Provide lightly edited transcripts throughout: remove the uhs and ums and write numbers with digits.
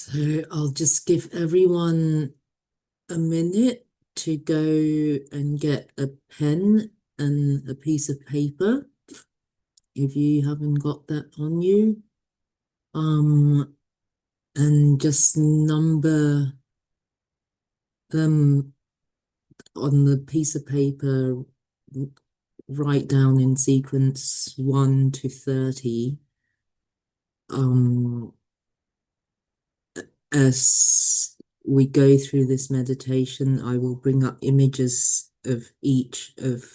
So I'll just give everyone a minute to go and get a pen and a piece of paper if you haven't got that on you. And just number them on the piece of paper, write down in sequence 1 to 30. As we go through this meditation, I will bring up images of each of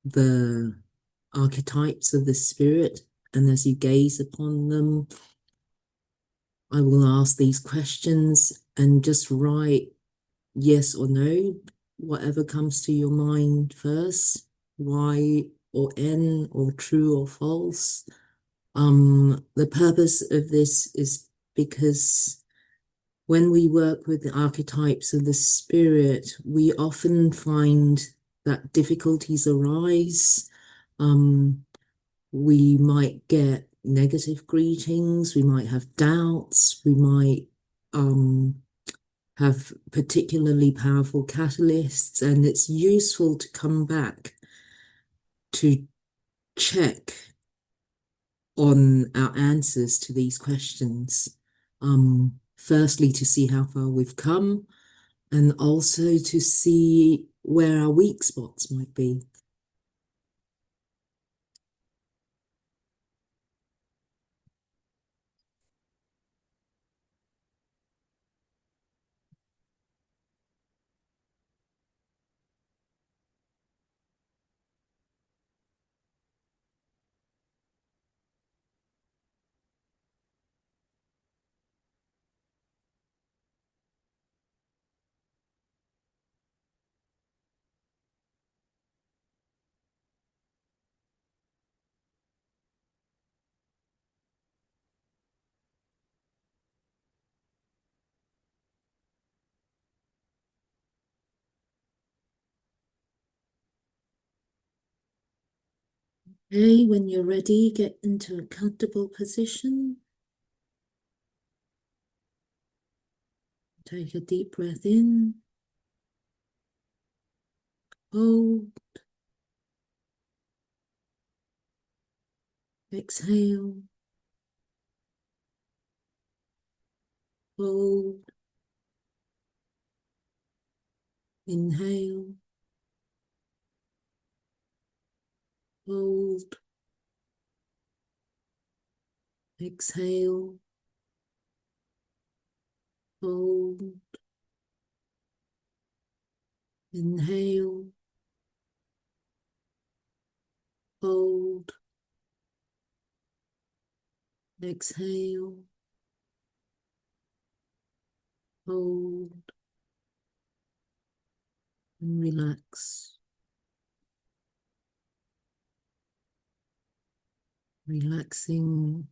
the archetypes of the spirit, and as you gaze upon them, I will ask these questions and just write yes or no, whatever comes to your mind first, Y or N, or true or false. The purpose of this is because when we work with the archetypes of the spirit, we often find that difficulties arise. We might get negative greetings, we might have doubts, we might have particularly powerful catalysts, and it's useful to come back to check on our answers to these questions. Firstly, to see how far we've come, and also to see where our weak spots might be. Okay, when you're ready, get into a comfortable position. Take a deep breath in. Hold. Exhale. Hold. Inhale. Hold. Exhale. Hold. Inhale. Hold. Exhale. Hold. And relax. Relaxing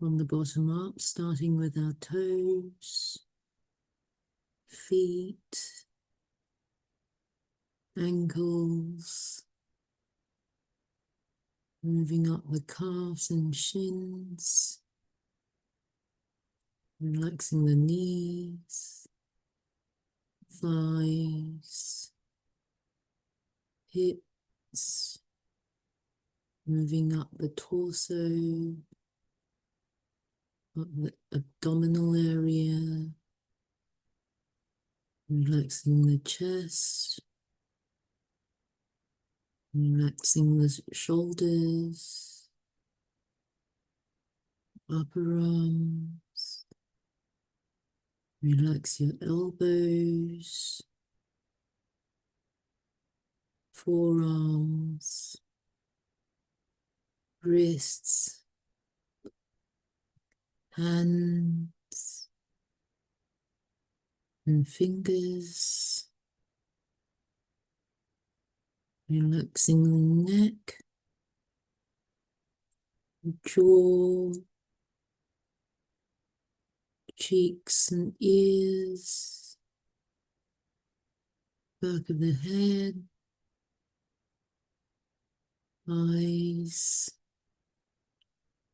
from the bottom up, starting with our toes, feet, ankles, moving up the calves and shins, relaxing the knees, thighs, hips, moving up the torso, up the abdominal area, relaxing the chest, relaxing the shoulders, upper arms, relax your elbows, forearms, wrists, hands, and fingers, relaxing the neck, jaw, cheeks and ears, back of the head, eyes,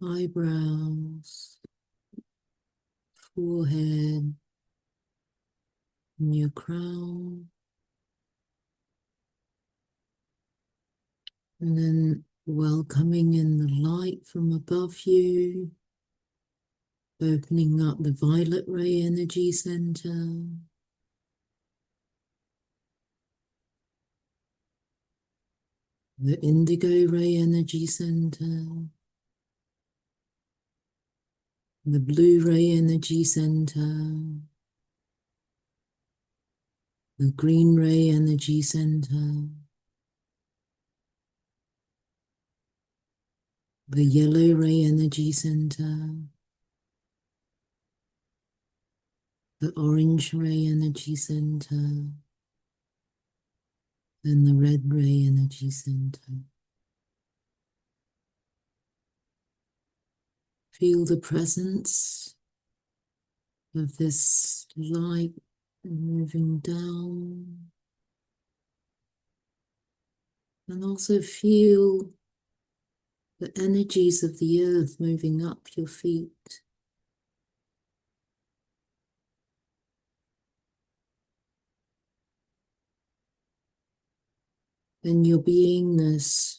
eyebrows, forehead, and your crown. And then welcoming in the light from above you, opening up the violet ray energy center, the indigo ray energy center, the blue ray energy center, the green ray energy center, the yellow ray energy center, the orange ray energy center, and the red ray energy center. Feel the presence of this light moving down, and also feel the energies of the earth moving up your feet. And your beingness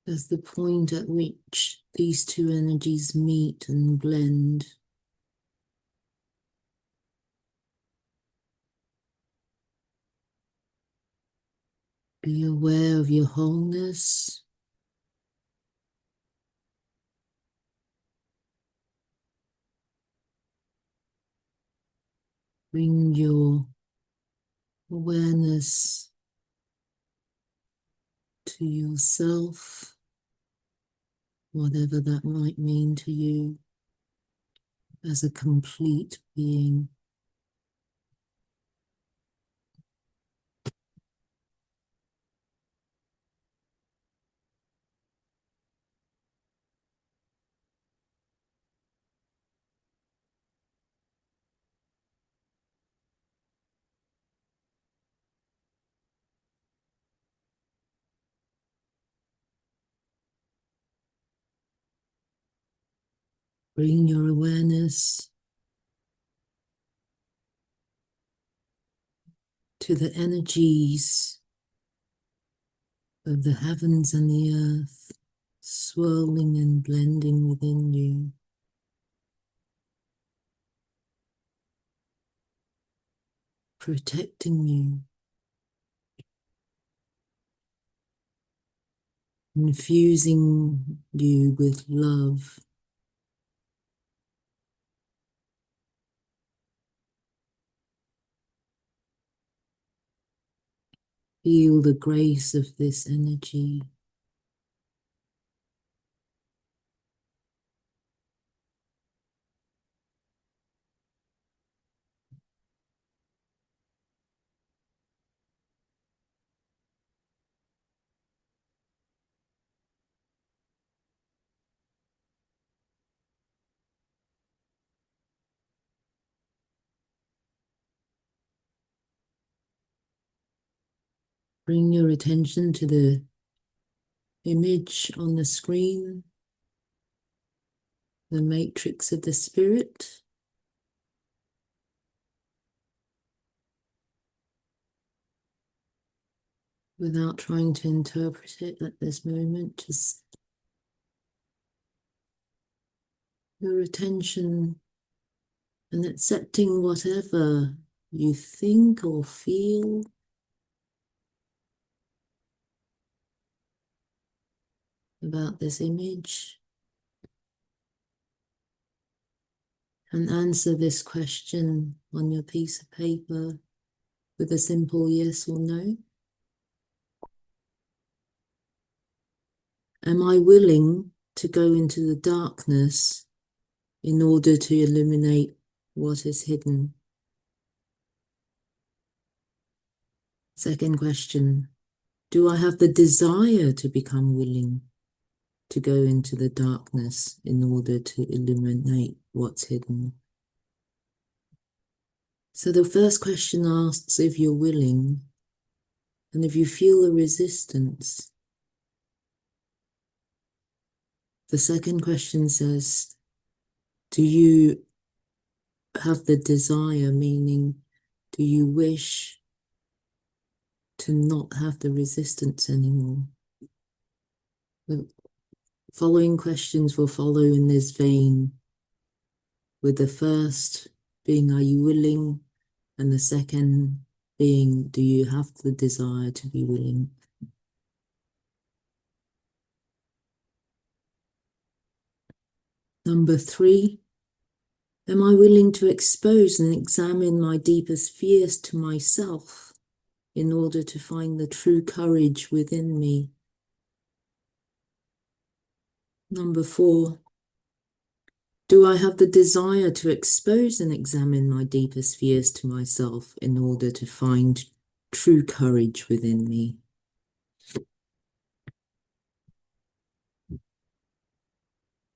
as the point at which these two energies meet and blend. Be aware of your wholeness. Bring your awareness to yourself, whatever that might mean to you, as a complete being. Bring your awareness to the energies of the heavens and the earth, swirling and blending within you. Protecting you, infusing you with love. Feel the grace of this energy. Bring your attention to the image on the screen, the matrix of the spirit. Without trying to interpret it at this moment, just your attention and accepting whatever you think or feel about this image, and answer this question on your piece of paper with a simple yes or no. Am I willing to go into the darkness in order to illuminate what is hidden? Second question, do I have the desire to become willing to go into the darkness in order to illuminate what's hidden? So the first question asks if you're willing, and if you feel a resistance. The second question says, Do you have the desire, meaning do you wish to not have the resistance anymore? The following questions will follow in this vein, with the first being, are you willing? And the second being, do you have the desire to be willing? Number 3, am I willing to expose and examine my deepest fears to myself in order to find the true courage within me? Number 4, do I have the desire to expose and examine my deepest fears to myself in order to find true courage within me?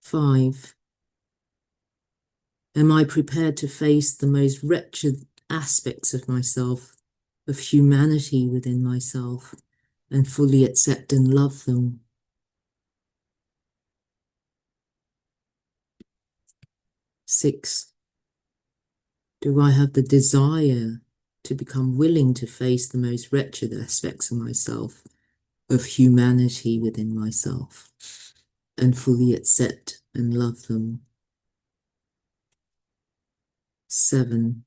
Five, am I prepared to face the most wretched aspects of myself, of humanity within myself, and fully accept and love them? 6, do I have the desire to become willing to face the most wretched aspects of myself, of humanity within myself, and fully accept and love them? 7,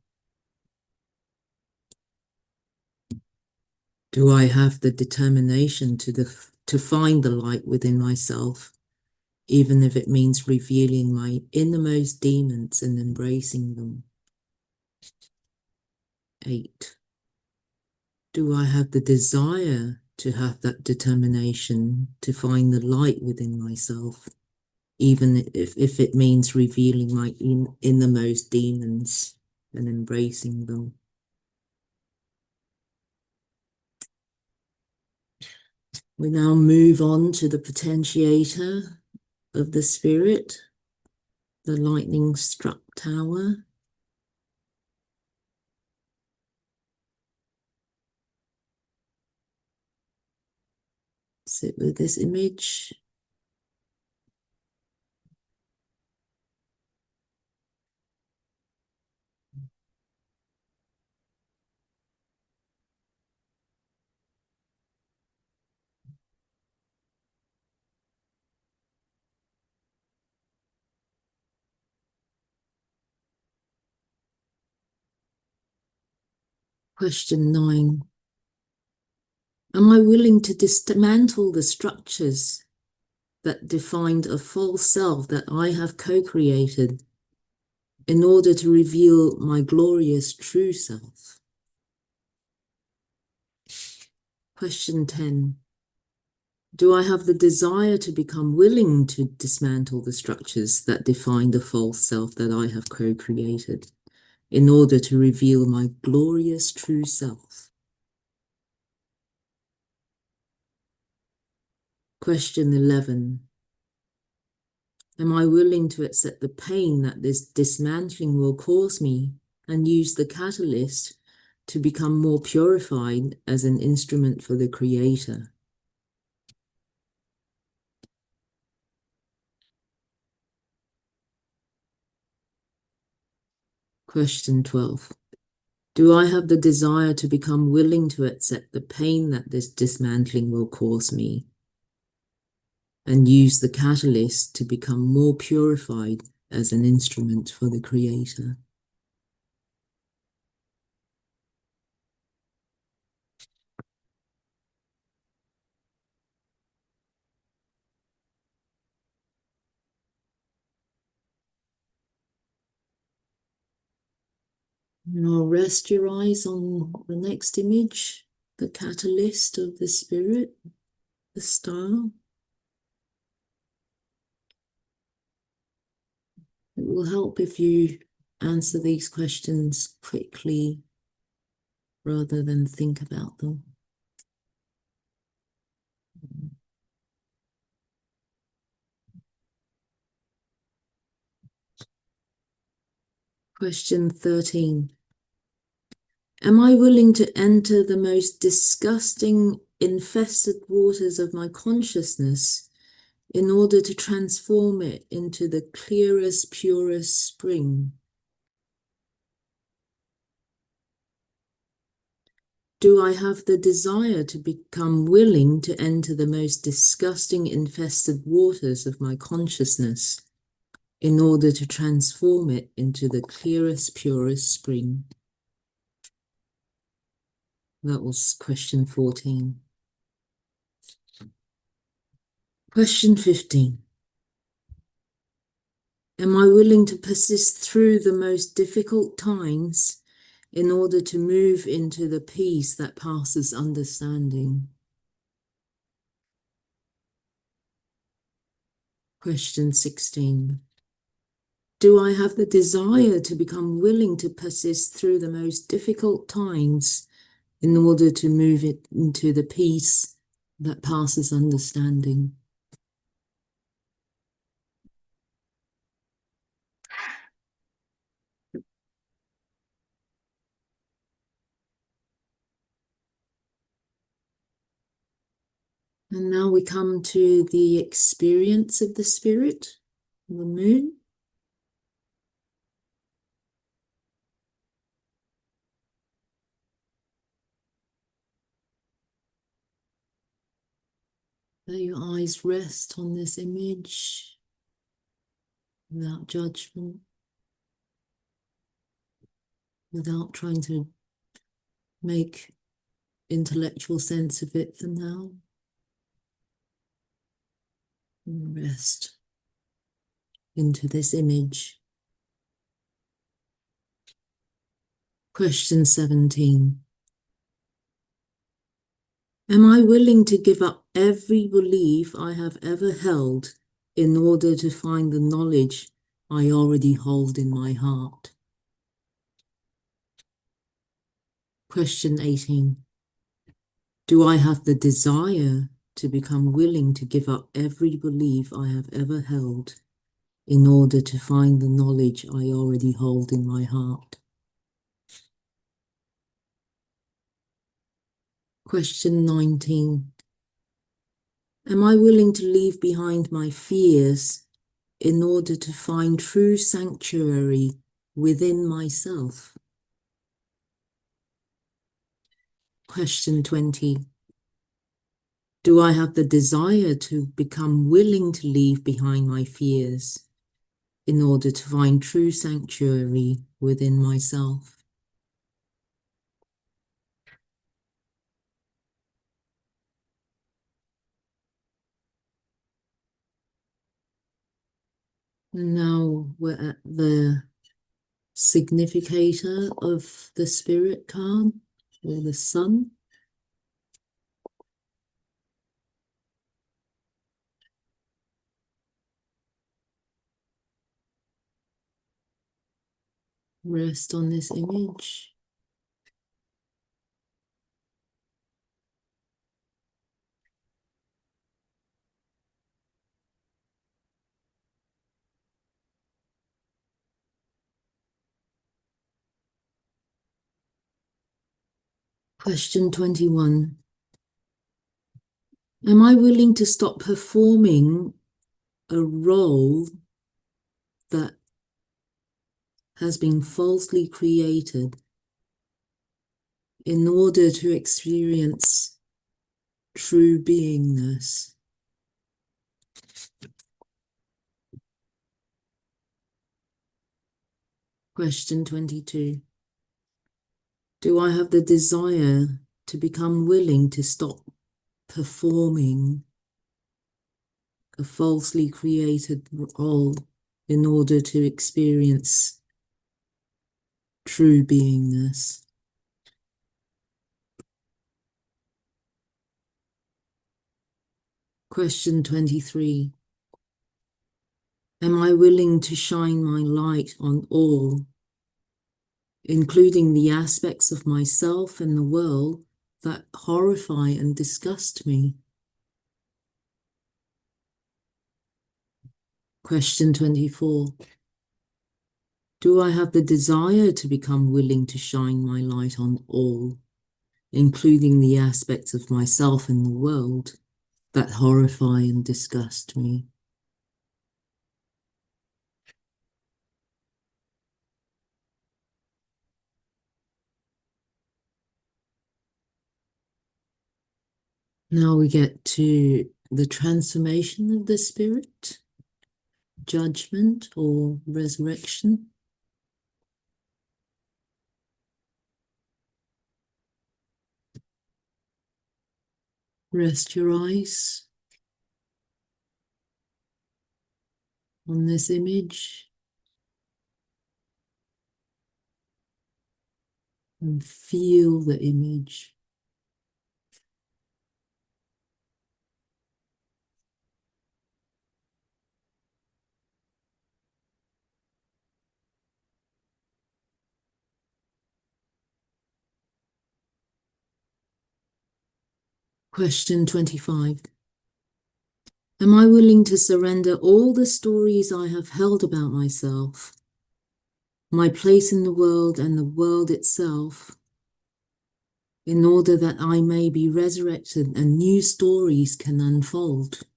do I have the determination to find the light within myself, even if it means revealing my innermost demons and embracing them? 8, do I have the desire to have that determination to find the light within myself, even if it means revealing my innermost demons and embracing them? We now move on to the potentiator of the spirit, the lightning struck tower. Sit with this image. Question 9. Am I willing to dismantle the structures that defined a false self that I have co-created in order to reveal my glorious true self? Question 10. Do I have the desire to become willing to dismantle the structures that define the false self that I have co-created in order to reveal my glorious true self? Question 11. Am I willing to accept the pain that this dismantling will cause me and use the catalyst to become more purified as an instrument for the Creator? Question 12. Do I have the desire to become willing to accept the pain that this dismantling will cause me and use the catalyst to become more purified as an instrument for the Creator? Now rest your eyes on the next image, the catalyst of the spirit, the star. It will help if you answer these questions quickly rather than think about them. Question 13. Am I willing to enter the most disgusting, infested waters of my consciousness in order to transform it into the clearest, purest spring? Do I have the desire to become willing to enter the most disgusting infested waters of my consciousness in order to transform it into the clearest, purest spring? That was question 14. Question 15. Am I willing to persist through the most difficult times in order to move into the peace that passes understanding? Question 16. Do I have the desire to become willing to persist through the most difficult times in order to move it into the peace that passes understanding? And now we come to the experience of the spirit, the moon. Let your eyes rest on this image without judgment, without trying to make intellectual sense of it for now. And rest into this image. Question 17. Am I willing to give up every belief I have ever held in order to find the knowledge I already hold in my heart? Question 18. Do I have the desire to become willing to give up every belief I have ever held in order to find the knowledge I already hold in my heart? Question 19. Am I willing to leave behind my fears in order to find true sanctuary within myself? Question 20. Do I have the desire to become willing to leave behind my fears in order to find true sanctuary within myself? And now we're at the significator of the spirit card, or the sun. Rest on this image. Question 21. Am I willing to stop performing a role that has been falsely created in order to experience true beingness? Question 22. Do I have the desire to become willing to stop performing a falsely created role in order to experience true beingness? Question 23. Am I willing to shine my light on all, including the aspects of myself and the world that horrify and disgust me? Question 24. Do I have the desire to become willing to shine my light on all, including the aspects of myself and the world that horrify and disgust me. Now we get to the transformation of the spirit, judgment or resurrection. Rest your eyes on this image and feel the image. Question 25. Am I willing to surrender all the stories I have held about myself, my place in the world and the world itself, in order that I may be resurrected and new stories can unfold?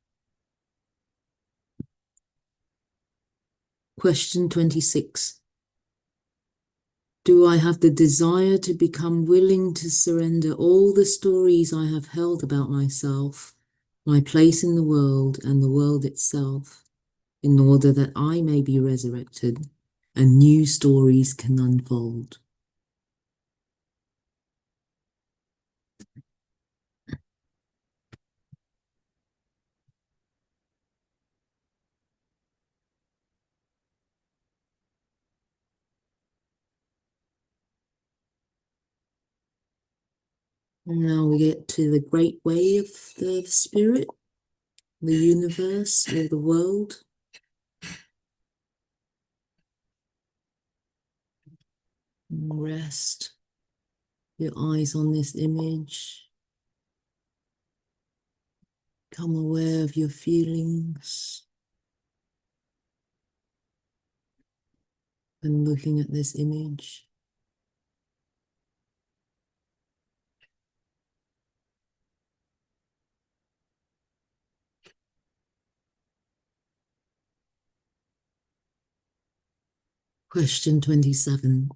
Question 26. Do I have the desire to become willing to surrender all the stories I have held about myself, my place in the world and the world itself, in order that I may be resurrected and new stories can unfold? Now we get to the great way of the spirit, the universe, or the world. Rest your eyes on this image. Become aware of your feelings when looking at this image. Question 27.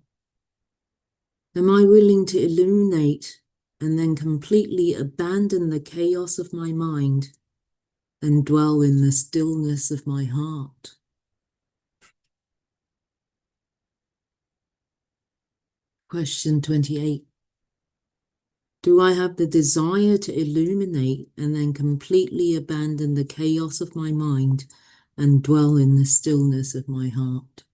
Am I willing to illuminate and then completely abandon the chaos of my mind and dwell in the stillness of my heart? Question 28. Do I have the desire to illuminate and then completely abandon the chaos of my mind and dwell in the stillness of my heart?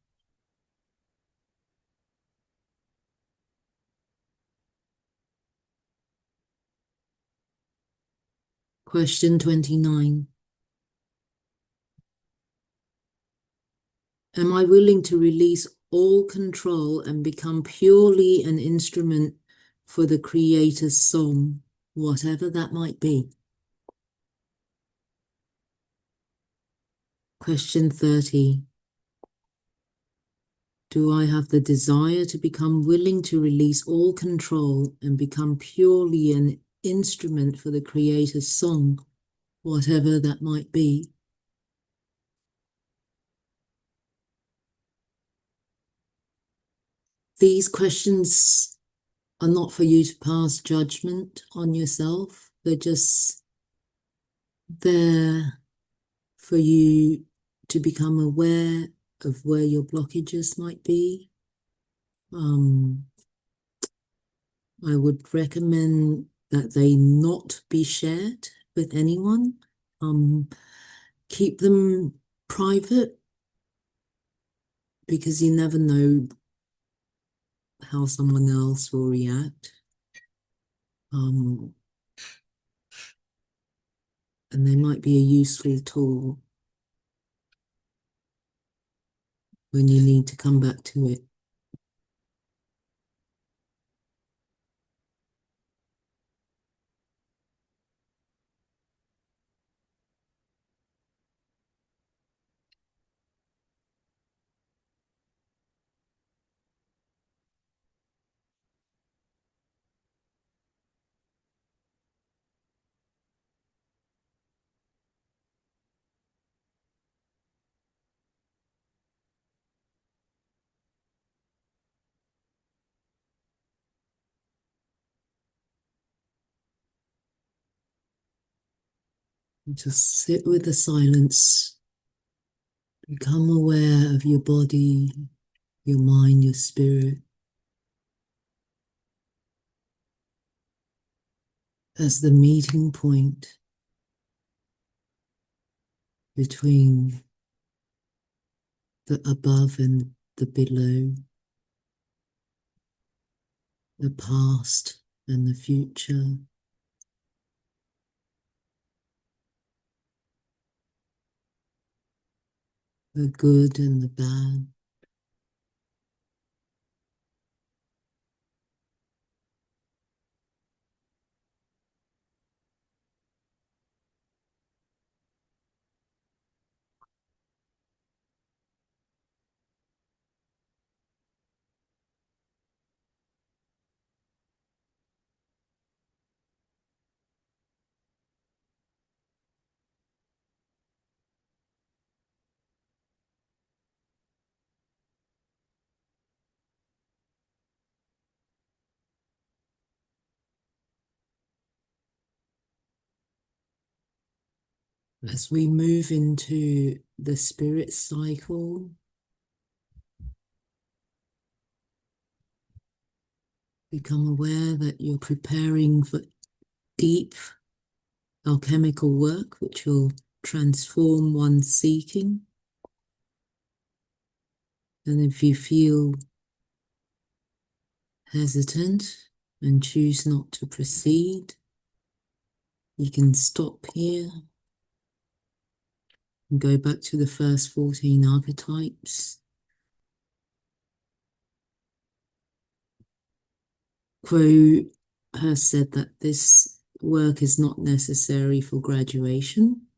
Question 29. Am I willing to release all control and become purely an instrument for the Creator's song, whatever that might be? Question 30. Do I have the desire to become willing to release all control and become purely an instrument for the Creator's song, whatever that might be? These questions are not for you to pass judgment on yourself. They're just there for you to become aware of where your blockages might be. I would recommend that they not be shared with anyone. Keep them private because you never know how someone else will react. And they might be a useful tool when you need to come back to it. Just sit with the silence. Become aware of your body, your mind, your spirit as the meeting point between the above and the below, the past and the future, the good and the bad. As we move into the spirit cycle, become aware that you're preparing for deep alchemical work, which will transform one's seeking. And if you feel hesitant and choose not to proceed, you can stop here and go back to the first 14 archetypes. Crow has said that this work is not necessary for graduation.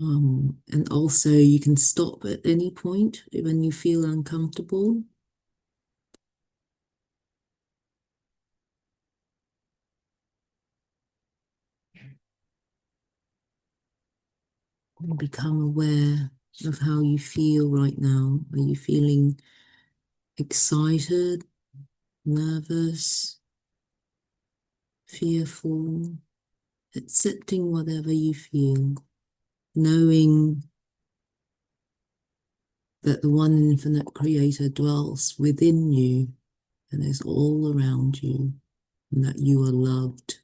And also you can stop at any point when you feel uncomfortable. And become aware of how you feel right now. Are you feeling excited, nervous, fearful? Accepting whatever you feel, knowing that the one infinite creator dwells within you and is all around you, and that you are loved.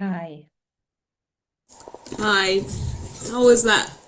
Hi. Hi, how was that?